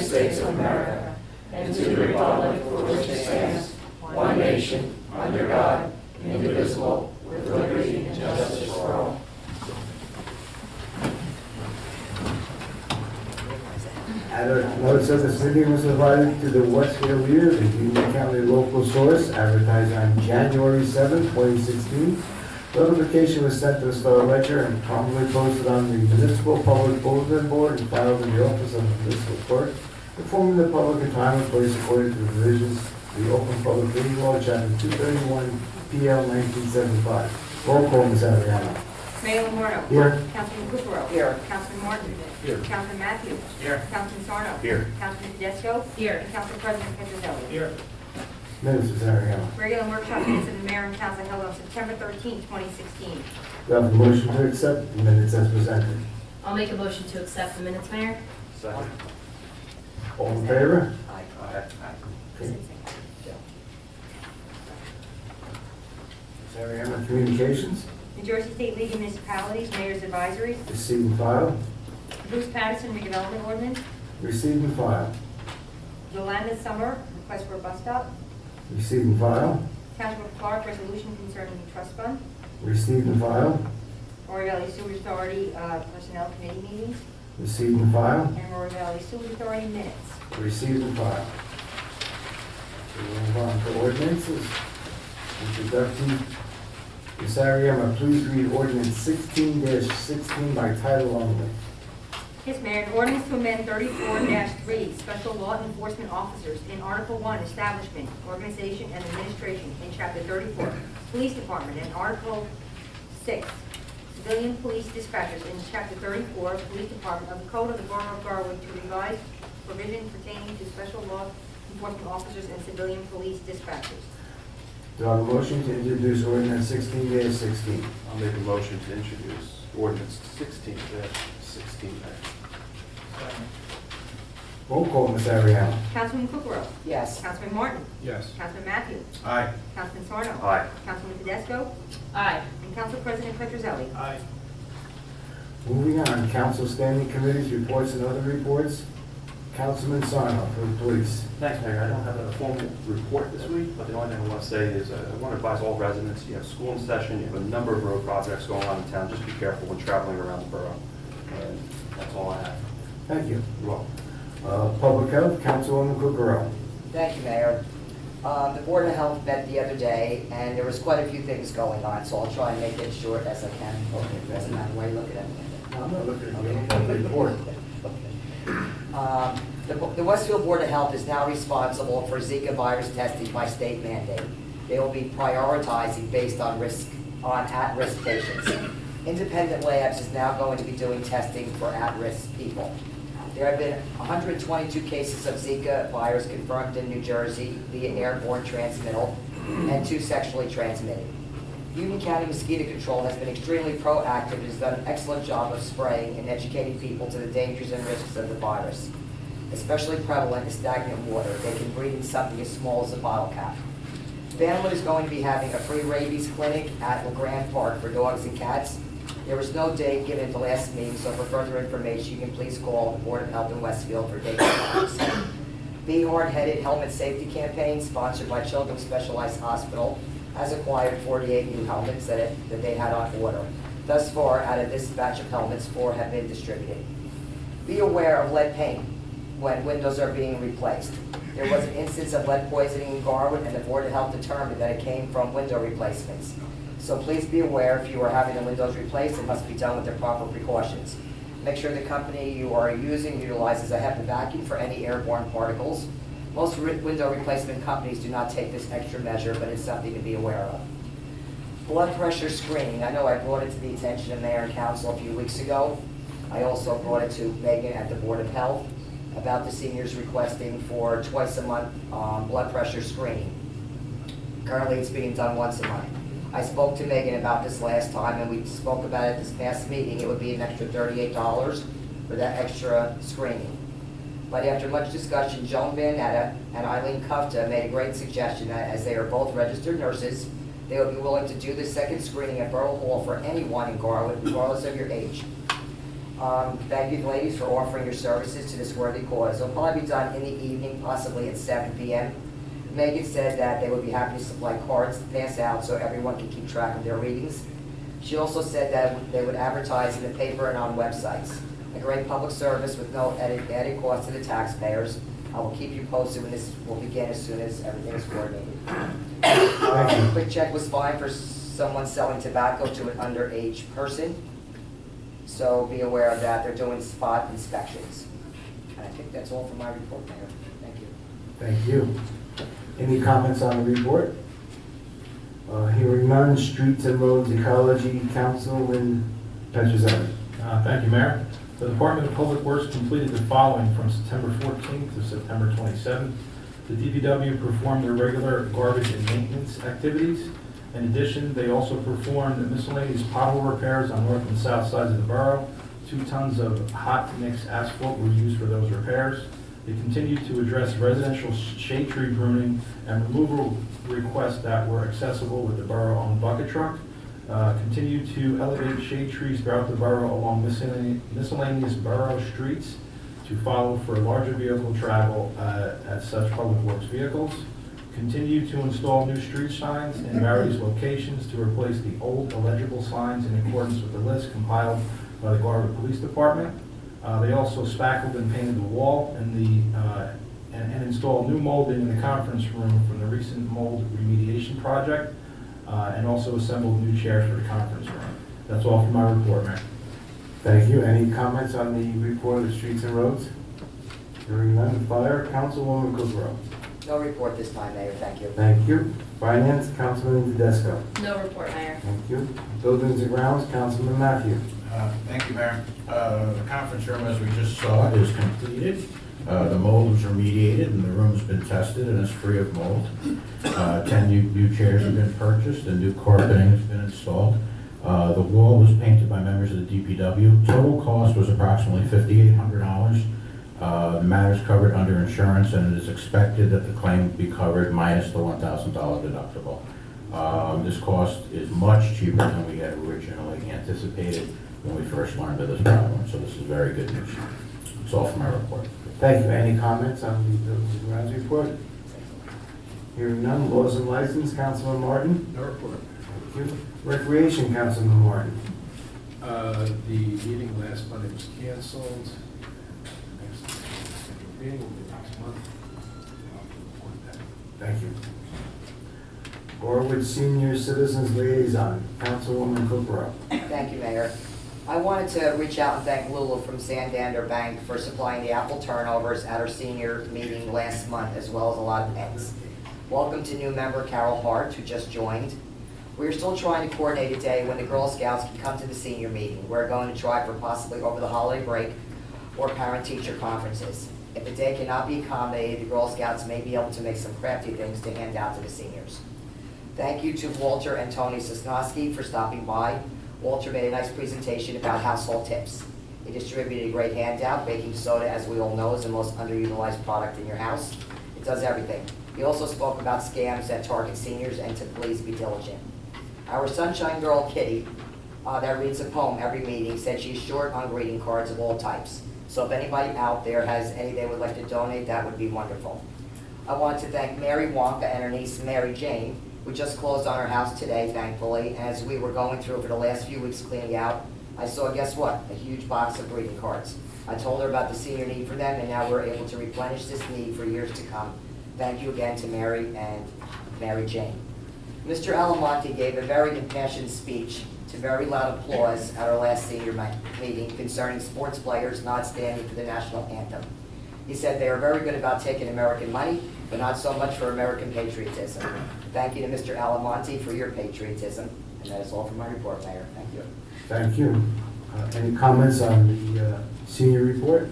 United States of America, and to the republic for which it stands, one nation, under God, indivisible, with liberty and justice for all. Notice of this meeting was provided to the Westfield Leader, the Union County local source, advertised on January 7, 2016. Notification was sent to the Star Ledger and promptly posted on the Municipal Public Bulletin Board and filed in the office of the Municipal Clerk, informing the public in time and place according to the provisions of the Open Public Meeting Law, Chapter 231, PL 1975. Roll call, Ms. Adriano. Mayor Lamorno. Here. Councilman Kukrow. Here. Councilman Martin. Here. Councilman Matthews. Here. Councilman Sarno. Here. Councilman Tedesco. Here. And Council President Petrozelli. Here. Minutes, Ms. Adriano. Regular workshop minutes of the Mayor and Council held on September 13, 2016. Do I have a motion to accept the minutes as presented? I'll make a motion to accept the minutes, Mayor. Second. All in favor? Aye. Okay. Ms. Adriano, communications, New Jersey State League of Municipalities, Mayor's Advisories, receive and file. Bruce Patterson redevelopment ordinance, Receive and file. Yolanda Summer, request for a bus stop, Receive and file. Township of Clark, resolution concerning the trust fund, Receive and file. Roy Valley Sewer Authority Personnel Committee meetings, Receive and file. and Roy Valley Sewer Authority minutes. Receive and file. We'll move on to ordinances. Introduction. Ms. Ariema, please read ordinance 16-16 by title only. Yes, Mayor, an ordinance to amend 34-3, special law enforcement officers in Article 1, establishment, organization, and administration in Chapter 34, police department, and Article 6, civilian police dispatchers in Chapter 34, police department of the Code of the Borough of Garwood to revise provisions pertaining to special law enforcement officers and civilian police dispatchers. Do I have a motion to introduce ordinance 16-16? I'll make a motion to introduce ordinance 16-16. Roll call, Ms. Ariema. Councilman Kukrow. Yes. Councilman Martin. Yes. Councilman Matthews. Aye. Councilman Sarno. Aye. Councilman Tedesco. Aye. And Council President Petrozelli. Aye. Moving on, council standing committees, reports, and other reports. Councilman Sarno for the police. Thanks, Mayor. I don't have a formal report this week, but the only thing I want to say is I want to advise all residents, you have school in session, you have a number of road projects going on in town. Just be careful when traveling around the borough. And that's all I have. Thank you. You're welcome. Public Health, Councilwoman Kukrow. Thank you, Mayor. The Board of Health met the other day, and there was quite a few things going on, so I'll try and make it as short as I can. Okay, doesn't matter why you look at me. I'm not looking at the report. The Westfield Board of Health is now responsible for Zika virus testing by state mandate. They will be prioritizing based on at-risk patients. Independent Labs is now going to be doing testing for at-risk people. There have been 122 cases of Zika virus confirmed in New Jersey via airborne transmittal and 2 sexually transmitted. Union County Mosquito Control has been extremely proactive and has done an excellent job of spraying and educating people to the dangers and risks of the virus. Especially prevalent is stagnant water. They can breathe in something as small as a bottle cap. Vanwood is going to be having a free rabies clinic at LeGrand Park for dogs and cats. There was no date given at the last meeting, so for further information, you can please call the Board of Health in Westfield for dates and times. Be Hard-Headed Helmet Safety Campaign, sponsored by Children's Specialized Hospital, has acquired 48 new helmets that they had on order. Thus far, out of this batch of helmets, 4 have been distributed. Be aware of lead paint when windows are being replaced. There was an instance of lead poisoning in Garwood, and the Board of Health determined that it came from window replacements. So please be aware, if you are having the windows replaced, it must be done with the proper precautions. Make sure the company you are using utilizes a HEPA vacuum for any airborne particles. Most window replacement companies do not take this extra measure, but it's something to be aware of. Blood pressure screening. I know I brought it to the attention of Mayor and Council a few weeks ago. I also brought it to Megan at the Board of Health about the seniors requesting for twice a month blood pressure screening. Currently, it's being done once a month. I spoke to Megan about this last time, and we spoke about it this past meeting. It would be an extra $38 for that extra screening. But after much discussion, Joan Van Netta and Eileen Kufta made a great suggestion that, as they are both registered nurses, they would be willing to do the second screening at Borough Hall for anyone in Garwood, regardless of your age. Thank you, ladies, for offering your services to this worthy cause. It'll probably be done in the evening, possibly at 7 p.m. Megan said that they would be happy to supply cards to pass out so everyone can keep track of their readings. She also said that they would advertise in the paper and on websites. A great public service with no added cost to the taxpayers. I will keep you posted when this will begin as soon as everything is coordinated. Quick check was fine for someone selling tobacco to an underage person. So be aware of that. They're doing spot inspections. And I think that's all for my report, Mayor. Thank you. Thank you. Any comments on the report? Hearing none, Streets and Roads Ecology, Councilman Petrozelli. Thank you, Mayor. The Department of Public Works completed the following from September 14th to September 27th. The DPW performed their regular garbage and maintenance activities. In addition, they also performed miscellaneous pothole repairs on north and south sides of the borough. 2 tons of hot mix asphalt were used for those repairs. They continued to address residential shade tree pruning and removal requests that were accessible with the borough-owned bucket truck. Continued to elevate shade trees throughout the borough along miscellaneous borough streets to follow for larger vehicle travel at such public works vehicles. Continue to install new street signs in various locations to replace the old illegible signs in accordance with the list compiled by the Garwood Police Department. They also spackled and painted the wall and installed new molding in the conference room from the recent mold remediation project, and also assembled new chairs for the conference room. That's all for my report, Mayor. Thank you. Any comments on the report of the Streets and Roads? Hearing none, Fire, Councilwoman Kukrow. No report this time, Mayor. Thank you. Thank you. Finance, Councilman Tedesco. No report, Mayor. Thank you. Buildings and Grounds, Councilman Matthew. Thank you, Mayor. The conference room, as we just saw, is completed. The mold was remediated and the room's been tested and is free of mold. 10 new chairs have been purchased and new carpeting has been installed. The wall was painted by members of the DPW. Total cost was approximately $5,800. The matter is covered under insurance, and it is expected that the claim will be covered minus the $1,000 deductible. This cost is much cheaper than we had originally anticipated when we first learned of this problem, so this is very good news. That's all for my report. Thank you. Any comments on the Buildings and Grounds report? Hearing none, Laws and License, Councilman Martin. No report. Thank you. Recreation, Councilman Martin. The meeting last Monday was canceled. Next meeting will be next month. I'll report that. Thank you. Gorwood Senior Citizens Liaison, Councilwoman Kukrow. Thank you, Mayor. I wanted to reach out and thank Lulu from Santander Bank for supplying the apple turnovers at our senior meeting last month, as well as a lot of pens. Welcome to new member Carol Hart, who just joined. We're still trying to coordinate a day when the Girl Scouts can come to the senior meeting. We're going to try for possibly over the holiday break or parent-teacher conferences. If the day cannot be accommodated, the Girl Scouts may be able to make some crafty things to hand out to the seniors. Thank you to Walter and Tony Sosnowski for stopping by. Walter made a nice presentation about household tips. He distributed a great handout. Baking soda, as we all know, is the most underutilized product in your house. It does everything. He also spoke about scams that target seniors and to please be diligent. Our Sunshine Girl, Kitty, that reads a poem every meeting, said she's short on greeting cards of all types. So if anybody out there has any they would like to donate, that would be wonderful. I want to thank Mary Wonka and her niece, Mary Jane. We just closed on our house today, thankfully. As we were going through for the last few weeks cleaning out, I saw, guess what? A huge box of greeting cards. I told her about the senior need for them, and now we're able to replenish this need for years to come. Thank you again to Mary and Mary Jane. Mr. Alamonte gave a very impassioned speech to very loud applause at our last senior meeting concerning sports players not standing for the national anthem. He said they are very good about taking American money, but not so much for American patriotism. Thank you to Mr. Alamonte for your patriotism. And that is all for my report, Mayor. Thank you. Thank you. Any comments on the senior report?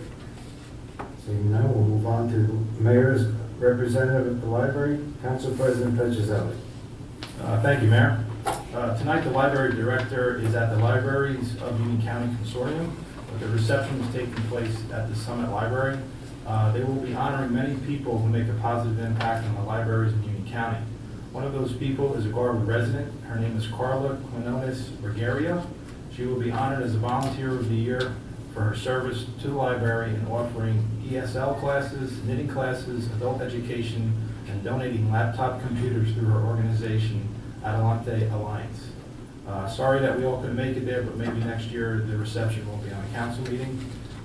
Seeing none, we'll move on to the Mayor's representative at the library, Council President Petrozelli. Thank you, Mayor. Tonight, the library director is at the Libraries of Union County Consortium. The reception is taking place at the Summit Library. They will be honoring many people who make a positive impact on the libraries in Union County. One of those people is a Garwood resident. Her name is Carla Quinones Regaria. She will be honored as a Volunteer of the Year for her service to the library in offering ESL classes, knitting classes, adult education, and donating laptop computers through her organization, Adelante Alliance. Sorry that we all couldn't make it there, but maybe next year the reception will be on a council meeting.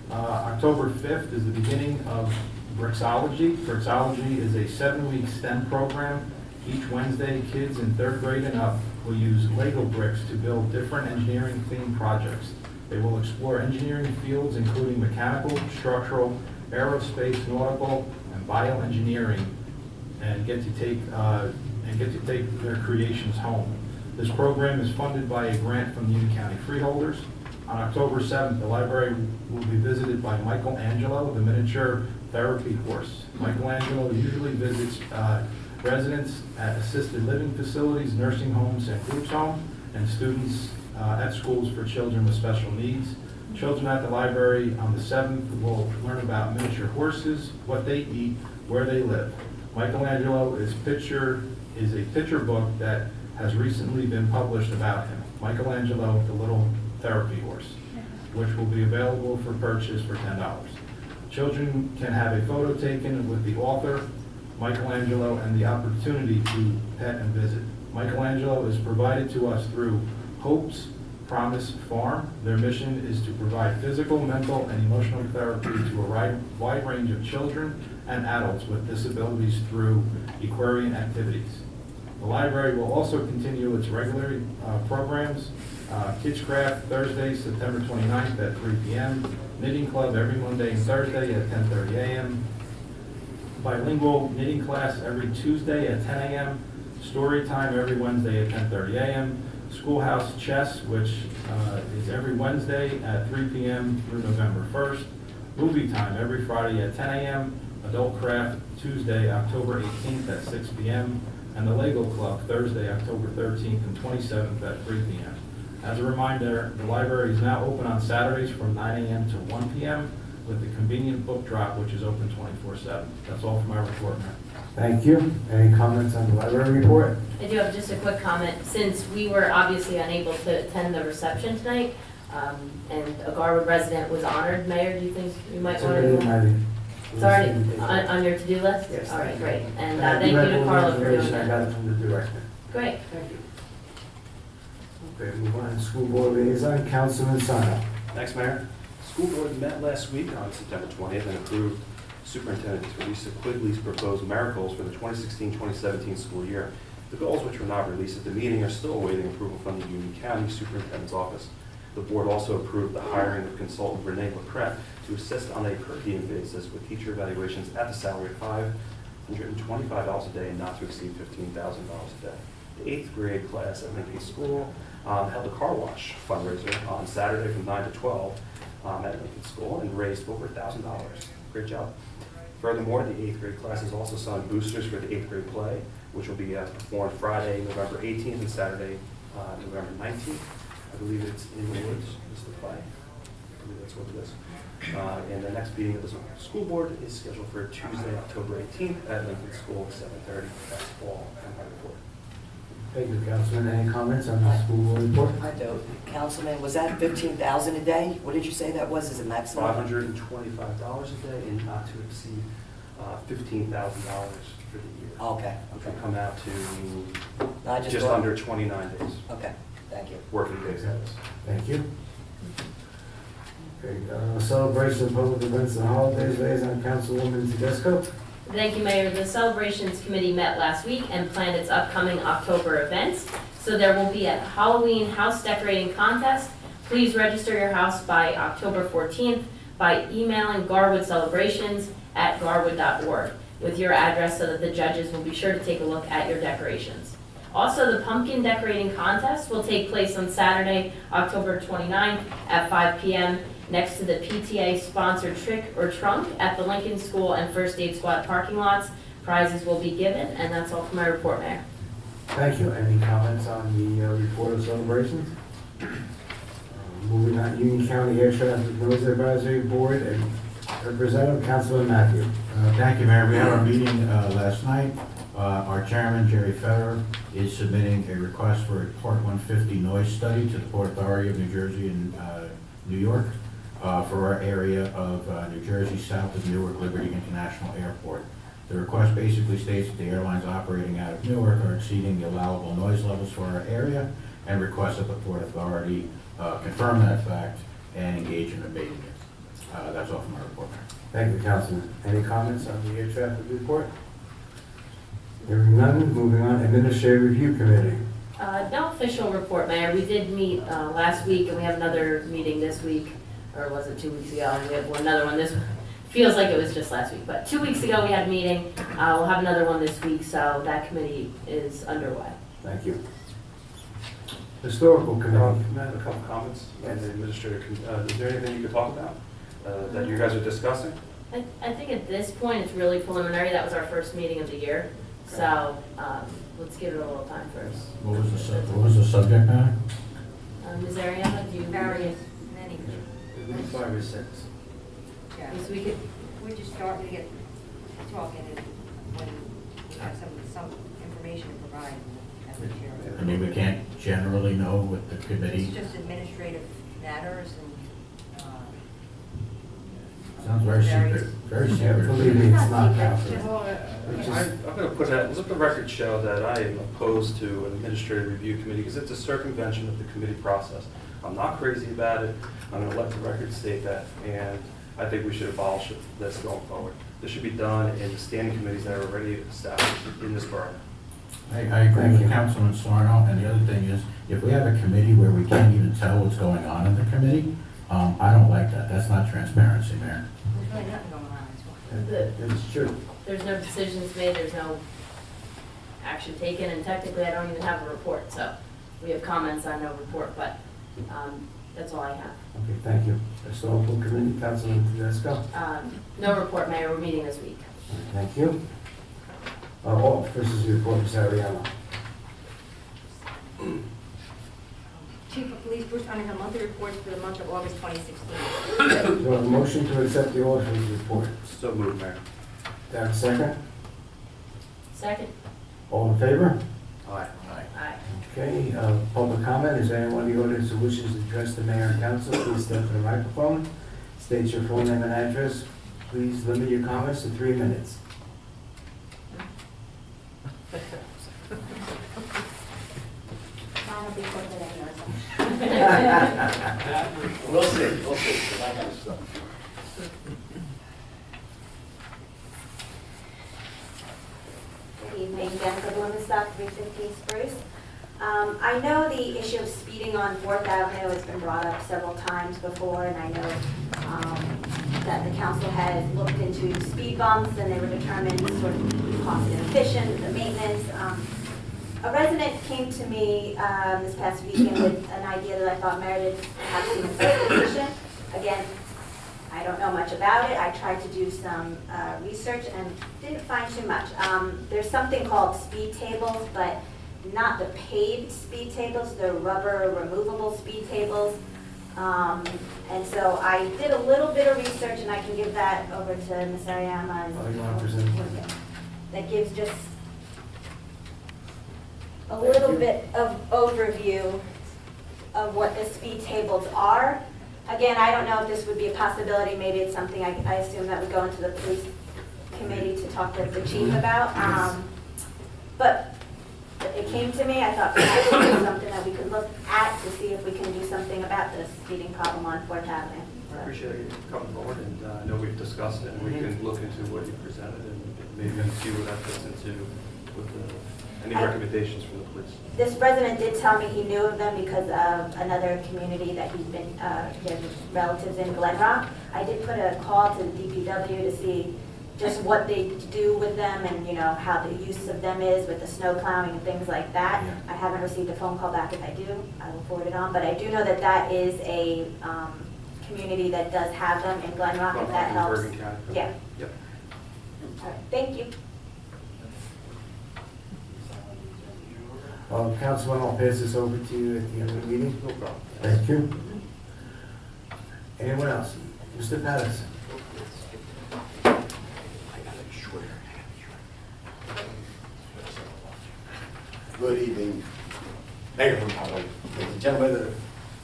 October 5th is the beginning of Brixology. Brixology is a 7-week STEM program. Each Wednesday, kids in 3rd grade and up will use Lego bricks to build different engineering-themed projects. They will explore engineering fields including mechanical, structural, aerospace, nautical, and bioengineering, and get to take their creations home. This program is funded by a grant from the Union County Freeholders. On October 7th, the library will be visited by Michelangelo, the miniature therapy horse. Michelangelo usually visits residents at assisted living facilities, nursing homes, and groups home, and students at schools for children with special needs. Children at the library on the 7th will learn about miniature horses, what they eat, where they live. Michelangelo is a picture book that has recently been published about him. Michelangelo, the Little Therapy Horse, which will be available for purchase for $10. Children can have a photo taken with the author, Michelangelo, and the opportunity to pet and visit. Michelangelo is provided to us through Hope's Promise Farm. Their mission is to provide physical, mental, and emotional therapy to a wide range of children and adults with disabilities through equestrian activities. The library will also continue its regular programs. Kids Craft Thursday, September 29th at 3 p.m. Knitting Club every Monday and Thursday at 10:30 a.m. Bilingual knitting class every Tuesday at 10 a.m. Story time every Wednesday at 10:30 a.m. Schoolhouse Chess, which is every Wednesday at 3 p.m. through November 1st. Movie time every Friday at 10 a.m. Adult Craft Tuesday, October 18th at 6 p.m. And the Lego Club Thursday, October 13th and 27th at 3 p.m. As a reminder, the library is now open on Saturdays from 9 a.m. to 1 p.m. with the convenient book drop, which is open 24/7. That's all for my report, Mayor. Thank you. Any comments on the library report? I do have just a quick comment. Since we were obviously unable to attend the reception tonight, and a Garwood resident was honored, Mayor, do you think you might It's want already in to? my- It's already on your to-do list? Yes. All right, great. And thank you to Carla for doing I got that. it from the director. Great, thank you. Okay, move on. School board liaison, Councilman Sano. Thanks, Mayor. School board met last week on September 20th and approved Superintendent Teresa Quigley's proposed merit goals for the 2016-2017 school year. The goals, which were not released at the meeting, are still awaiting approval from the Union County Superintendent's Office. The board also approved the hiring of consultant Renee LaCrette to assist on a per diem basis with teacher evaluations at the salary of $525 a day and not to exceed $15,000 a day. The 8th grade class at Lincoln School held a car wash fundraiser on Saturday from 9 to 12 at Lincoln School and raised over $1,000. Great job. Furthermore, the 8th grade class has also signed boosters for the 8th grade play, which will be performed Friday, November 18th and Saturday, November 19th. I believe it's in the woods, is the play. I believe that's what it is. And the next meeting of the school board is scheduled for Tuesday, October 18th at Lincoln School at 7:30. That's all on my report. Thank you, Councilman. Any comments on the school board report? I do. Councilman, was that 15,000 a day? What did you say that was as a maximum? $525 a day and not to exceed $15,000 for the year. Okay. Which will come out to I just thought- under 29 days, Okay, thank you. working days, that is. Thank you. Okay, celebration of public events and holidays, liaison, Councilwoman Tedesco. Thank you, Mayor. The Celebrations Committee met last week and planned its upcoming October events. So there will be a Halloween house decorating contest. Please register your house by October 14th by emailing garwoodcelebrations@garwood.org with your address so that the judges will be sure to take a look at your decorations. Also, the pumpkin decorating contest will take place on Saturday, October 29th at 5 p.m. next to the PTA-sponsored Trick or Trunk at the Lincoln School and First Aid Squad parking lots. Prizes will be given, and that's all for my report, Mayor. Thank you. Any comments on the report of celebrations? Moving on, Union County Air Traffic Noise Advisory Board and Representative Councilman Matthew. Thank you, Mayor. We had our meeting last night. Our chairman, Jerry Federer, is submitting a request for a Part 150 noise study to the Port Authority of New Jersey and New York. for our area of New Jersey south of Newark Liberty International Airport. The request basically states that the airlines operating out of Newark are exceeding the allowable noise levels for our area and requests that the Port Authority confirm that fact and engage in abating it. That's all from my report, Mayor. Thank you, Councilman. Any comments on the air traffic report? Hearing none, moving on, Administrative Review Committee. No official report, Mayor. We did meet last week, and we have another meeting this week, or was it 2 weeks ago? And we have another one this, feels like it was just last week, but 2 weeks ago we had a meeting. We'll have another one this week, so that committee is underway. Thank you. Historical Committee. Can I have a couple comments? Yes. And the administrator, is there anything you could talk about that you guys are discussing? I think at this point, it's really preliminary. That was our first meeting of the year, so let's give it a little time first. What was the subject matter? Ms. Ariana, do you? Various, many. 5 or 6. Yeah. Yes, we could, We just start to get talking and when we have some information to provide as we share. I mean, we can't generally know what the committee, It's just administrative matters and, sounds very secret, very secret. Believe me, it's not, Councilman. Well, I'm going to put that, let the record show that I am opposed to an administrative review committee because it's a circumvention of the committee process. I'm not crazy about it. I'm going to let the record state that, and I think we should abolish this going forward. This should be done in the standing committees that are already established in this borough. I agree with Councilman Sarno, and the other thing is, if we have a committee where we can't even tell what's going on in the committee, I don't like that. That's not transparency, Mayor. there's really nothing going on. It's one. It's true. there's no decisions made, there's no action taken, and technically I don't even have a report, so we have comments on no report, but that's all I have. Okay, thank you. Historical Committee, Councilman Tedesco. No report, Mayor, we're meeting this week. Thank you. Officers report, Ms. Ariana. Chief of Police Bruce Cunningham, monthly reports for the month of August 2016. Do I have a motion to accept the officers report? So moved, Mayor. Do I have a second? Second? All in favor? Aye. Aye. Okay, public comment. Is there anyone in the audience who wishes to address the mayor and council? Please step to the microphone. State your full name and address. Please limit your comments to 3 minutes. We'll see, we'll see. I got stuff. Good evening, Jennifer Blumenstock, 315 Spruce. I know the issue of speeding on 4th Avenue has been brought up several times before, and I know that the council had looked into speed bumps, and they were determined sort of cost inefficient, the maintenance. A resident came to me this past weekend with an idea that I thought merited perhaps some investigation. Again, I don't know much about it. I tried to do some research and didn't find too much. There's something called speed tables, but not the paved speed tables, the rubber removable speed tables. And so I did a little bit of research, and I can give that over to Ms. Ariama. Oh, you want to present? That gives just a little bit of overview of what the speed tables are. Again, I don't know if this would be a possibility. Maybe it's something I assume that would go into the police committee to talk to the chief about. But it came to me. I thought perhaps it was something that we could look at to see if we can do something about this speeding problem on 4th Avenue. I appreciate you coming forward, and I know we've discussed it, and we can look into what you presented and maybe see what that fits into with any recommendations from the police. This resident did tell me he knew of them because of another community that he's been, he has relatives in Glen Rock. I did put a call to the DPW to see just what they do with them and, you know, how the use of them is with the snow plowing and things like that. Yeah. I haven't received a phone call back. If I do, I will forward it on. But I do know that that is a community that does have them in Glen Rock, if that helps. Bergen County. Yeah. Yep. All right. Thank you. Councilman, I'll pass this over to you at the end of the meeting. No problem. Thank you. Anyone else? Mr. Patterson. Good evening, Mayor from Poway, ladies and gentlemen of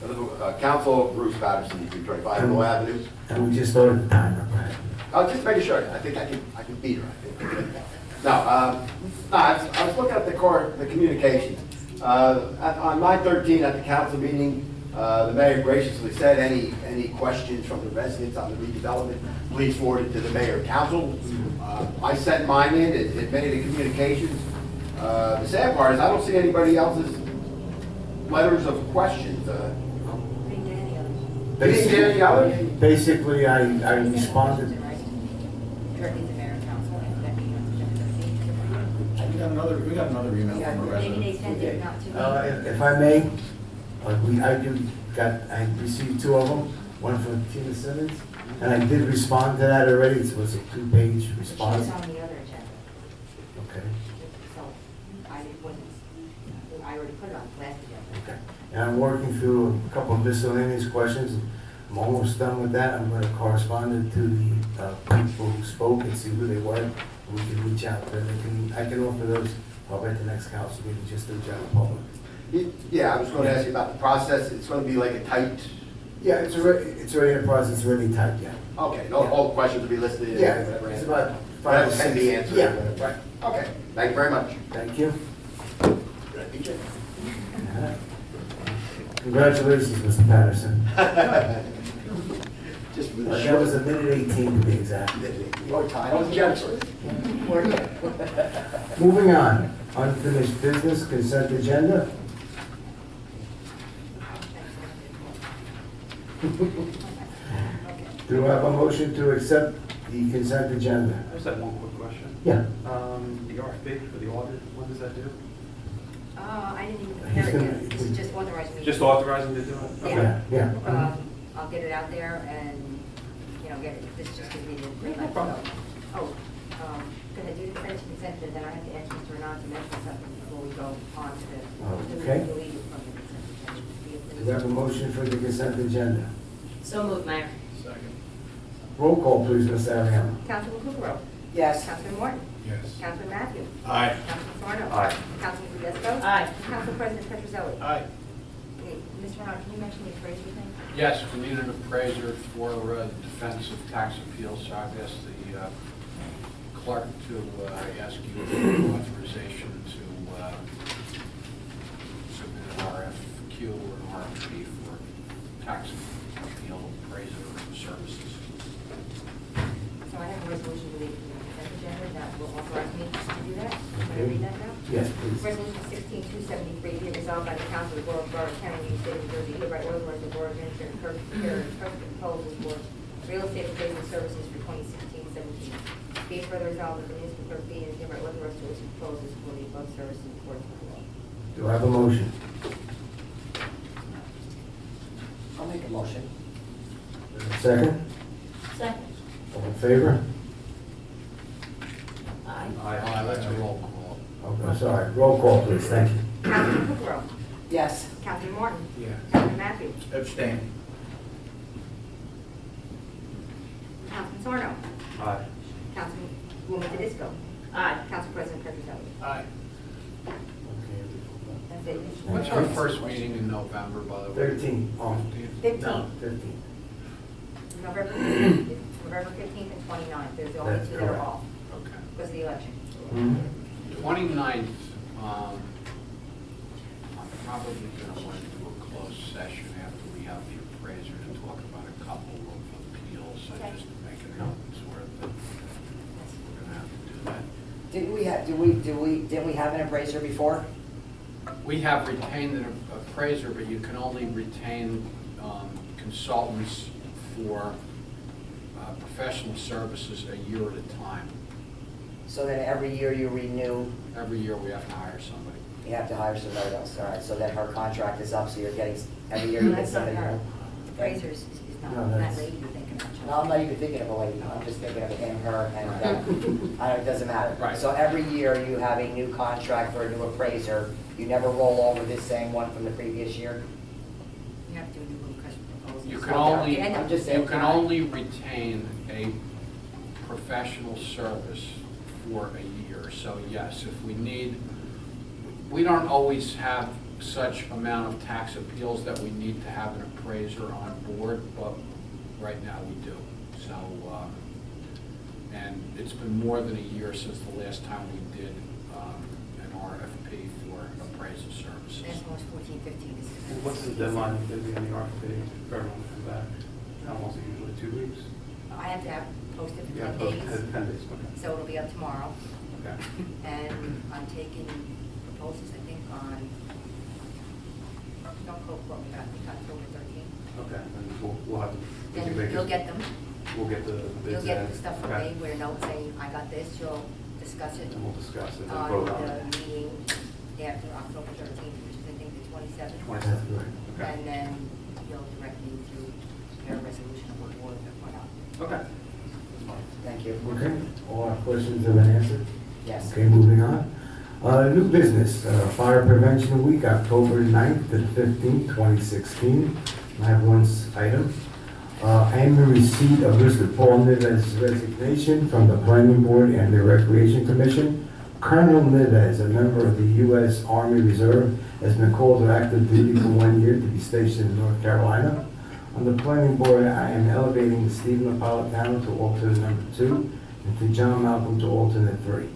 Council Bruce Patterson, 325 Mill Avenue. And we just started the timer, right? I'll just make sure, I think I can beat her, I think. No, I was looking at the communications. On 9/13 at the council meeting, the mayor graciously said any questions from the residents on the redevelopment, please forward it to the mayor and council. I sent mine in, it made the communications. The sad part is I don't see anybody else's letters of questions. You didn't get any others? Basically, I responded. Directly to mayor and council and deputy mayor. We got another email from a Maybe resident. they sent it not to me. If I may, I received 2 of them, one from Tina Simmons, and I did respond to that already. It was a 2-page She response. was on the other agenda, Okay, so I already put it on the last agenda. okay. And I'm working through a couple of miscellaneous questions. I'm almost done with that. I'm going to correspond it to the people who spoke and see who they were. And we can reach out to them. I can offer those probably at the next council meeting, just to the general public. Yeah, I was going to ask you about the process. It's going to be like a tight, Yeah, it's already in the process, really tight, yeah. okay, all the questions will be listed. and Yeah, whatever. it's about 5 or Whatever 6. can be answered. Yeah, whatever. right. Okay, thank you very much. Thank you. Did I beat you? Congratulations, Mr. Patterson. Just for the That was a minute 18 to be exact. Your time. I was generous. Moving on, unfinished business, consent agenda. Do I have a motion to accept the consent agenda? I just have one quick question. Yeah. The RFP for the audit, when does that due? I didn't even He's prepare it gonna- yet, this is just authorized me. Just authorizing to do it? Okay. Yeah. Yeah. I'll get it out there and, get it, this just gives me the green light to go. Oh, gonna do the consent, and then I have to ask Mr. Renan to mention something before we go on to the. Okay. delete it from the consent agenda. Do I have a motion for the consent agenda? So moved, Mayor. Second. Roll call, please, Ms. Ariano. Councilman Kukrow. Yes. Councilman Morton. Yes. Councilman Matthews. Aye. Councilman Sarno. Aye. Councilman Fidesco. Aye. Council President Petrozelli. Aye. Okay, Mr. Renan, can you mention the appraiser thing? Yes, we need an appraiser for defense of tax appeals, so I've asked the clerk to ask you for authorization to submit an RFQ or an RFP for tax appeal appraiser services. So I have a resolution related to the consent agenda that will authorize me to do that. Can I read that now? Yes, please. Resolution 16273, be resolved by the Council of the Borough of Borough County, New State, New Jersey, hereby authorizes the Borough Administrator to prepare proposals for real estate appraisal services for 2016-17. Be it further resolved that the municipal clerk be and is hereby authorized to issue proposals for the above services in accordance with the law. Do I have a motion? I'll make a motion. Second? Second. All in favor? Aye. That's a roll call. Oh, I'm sorry. Roll call, please. Thank you. Councilman Kukrow. Yes. Councilman Morton. Yeah. Councilman Matthews. Abstain. Councilman Sarno. Aye. Councilwoman Fidesco. Aye. Council President Petrozelli. Aye. That's it. What's our first meeting in November, by the way? 13. Oh, 15th. no, 15. November 15th, November 15th and 29th, there's the only That's two that are correct. off, Okay. because of the election. Mhm. 29th, I'm probably going to want to do a closed session after we have the appraiser to talk about a couple of appeals, so just to make it help, it's worth it. We're going to have to do that. Didn't we have an appraiser before? We have retained an appraiser, but you can only retain consultants for professional services a year at a time. So then every year you renew, Every year we have to hire somebody. you have to hire somebody else, all right, so then her contract is up, so you're getting, every year you No, get that's not somebody her. new. Appraisers is No, not, that that's- lady you're thinking of. No, I'm not even thinking of a lady, I'm just thinking of him, her, and, it doesn't matter. Right. So every year you have a new contract for a new appraiser, you never roll over this same one from the previous year? You have to do new proposals. You can Okay, only, I'm just saying- you can only retain a professional service for a year. So yes, if we need, we don't always have such amount of tax appeals that we need to have an appraiser on board, but right now we do. So, and it's been more than a year since the last time we did an RFP for appraisal services. Last one was 14, 15. This is- What's the deadline to be on the RFP for everyone to come back? How long is it usually, 2 weeks? I have to have posted for Yeah, 10 both days, 10 days, okay. so it'll be up tomorrow. Okay. And I'm taking proposals, I think, on, don't quote me, but I think October 13th. Okay, and we'll have, we can Then make you'll it, get them. we'll get the bids You'll get in. the stuff from Okay. me, where notes saying, I got this, you'll discuss it And we'll discuss it and on vote on it. the meeting after October 13th, which is, I think, the 27th. 27th. That's right. Okay. And then you'll direct me to prepare a resolution of award and whatnot. Okay. That's fine. Thank you. Okay, all our questions have been answered? Yes. Okay, moving on. New business, Fire Prevention Week, October 9th to the 15th, 2016. I have one item. Annual receipt of Mr. Paul Nives' resignation from the Planning Board and the Recreation Commission. Colonel Nives, a member of the U.S. Army Reserve, has been called to active duty for 1 year to be stationed in North Carolina. On the Planning Board, I am elevating Stephen Napolitano to alternate number 2 and to John Malcolm to alternate 3.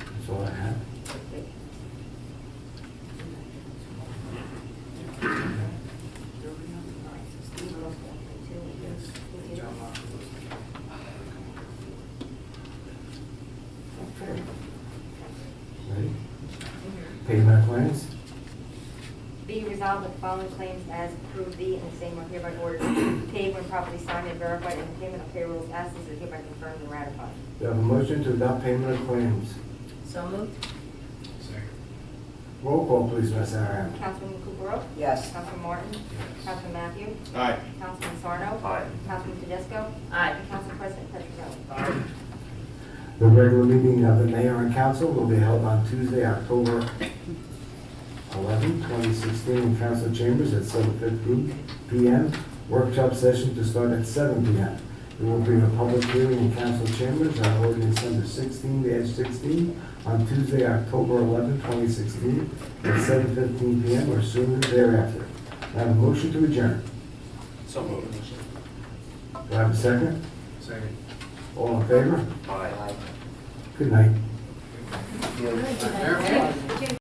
That's all I have. Ready? Payment plans? Be resolved that the following claims as approved be and the same are hereby ordered paid when properly signed and verified, and the payment of payrolls as is hereby confirmed and ratified. Do I have a motion to adopt payment of claims? So moved. Roll call, please, Ms. Aaron. Councilman Kukrow? Yes. Councilman Martin? Councilman Matthew? Aye. Councilman Sarno? Aye. Councilman Tedesco? Aye. And Council President Petroselli. The regular meeting of the mayor and council will be held on Tuesday, October 11, 2016, in council chambers at 7:15 p.m. Workshop session to start at 7 p.m. There will be a public hearing in council chambers on ordinance number 16-16 on Tuesday, October 11, 2016, at 7:15 p.m. or sooner thereafter. I have a motion to adjourn. So moved. Do I have a second? Second. All in favor? Aye. Good night. Thank you.